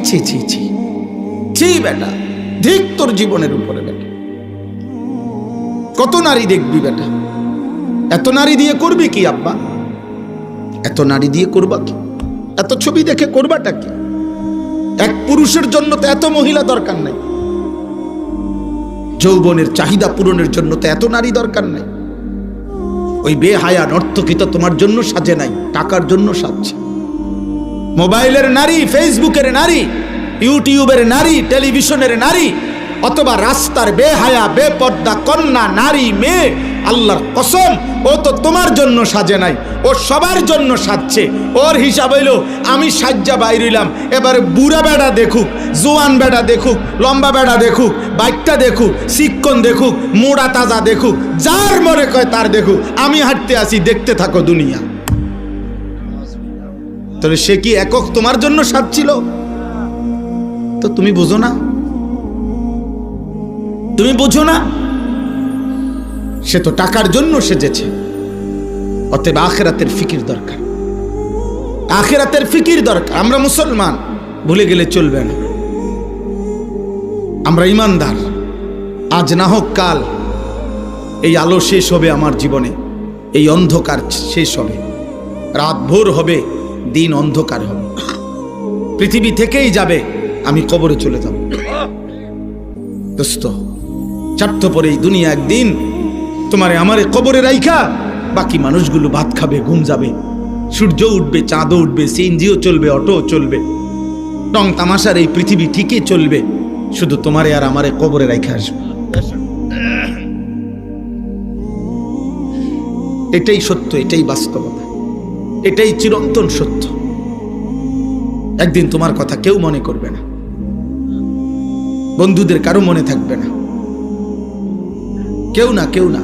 ছি ছি ছি ছি বেটা, ধিক তোর জীবনের উপরে বেটা। কত নারী দেখবি বেটা, এত নারী দিয়ে করবি কি আব্বা? এত নারী দিয়ে করবা কি? এত ছবি দেখে করবাটা কি? এক পুরুষের জন্য তো এত মহিলা দরকার নাই, যৌবনের চাহিদা পূরণের জন্য তো এত নারী দরকার নাই। ওই বেহায়া নর্তকী তো তোমার জন্য সাজে নাই, টাকার জন্য সাজছে। মোবাইলের নারী, ফেসবুকের নারী, ইউটিউবের নারী, টেলিভিশনের নারী, অথবা রাস্তার বেহায়া বেপর্দা কন্যা নারী মেয়ে, আল্লাহর কসম ও তো তোমার জন্য সাজে নাই, ও সবার জন্য সাজছে। ওর হিসাব হইল আমি সাজ্জা বাইরিলাম, এবারে বুড়া বেড়া দেখুক, জোয়ান বেড়া দেখুক, লম্বা বেড়া দেখুক, বাইকটা দেখুক, শিক্ষণ দেখুক, মোড়া তাজা দেখুক, যার মনে কয় তার দেখুক, আমি হাঁটতে আসি, দেখতে থাকো দুনিয়া। তাহলে সে কি একক তোমার জন্য সাজছিল? তো তুমি বুঝো না, তুমি বুঝো না, সে তো টাকার জন্য সেজেছে। অতএব আখিরাতের ফিকির দরকার, আখিরাতের ফিকির দরকার। আমরা মুসলমান, ভুলে গেলে চলবে না। আমরা ইমানদার, আজ না হোক কাল এই আলো শেষ হবে আমার জীবনে, এই অন্ধকার শেষ হবে, রাত ভোর হবে, দিন অন্ধকার হবে, পৃথিবী থেকেই যাবে, আমি কবরে চলে যাব। দোস্ত, স্বার্থপর এই দুনিয়া একদিন তোমারে আমারে কবরে রাইখা বাকি মানুষগুলো ভাত খাবে, ঘুম যাবে, সূর্য উঠবে, চাঁদও উঠবে, সিএনজিও চলবে, অটোও চলবে, রং তামাশার এই পৃথিবী ঠিকই চলবে, শুধু তোমারে আর আমারে কবরে রাইখা আসবে। এটাই সত্য, এটাই বাস্তবতা, এটাই চিরন্তন সত্য। একদিন তোমার কথা কেউ মনে করবে না, বন্ধুদের কারো মনে থাকবে না, কেউ না, কেউ না।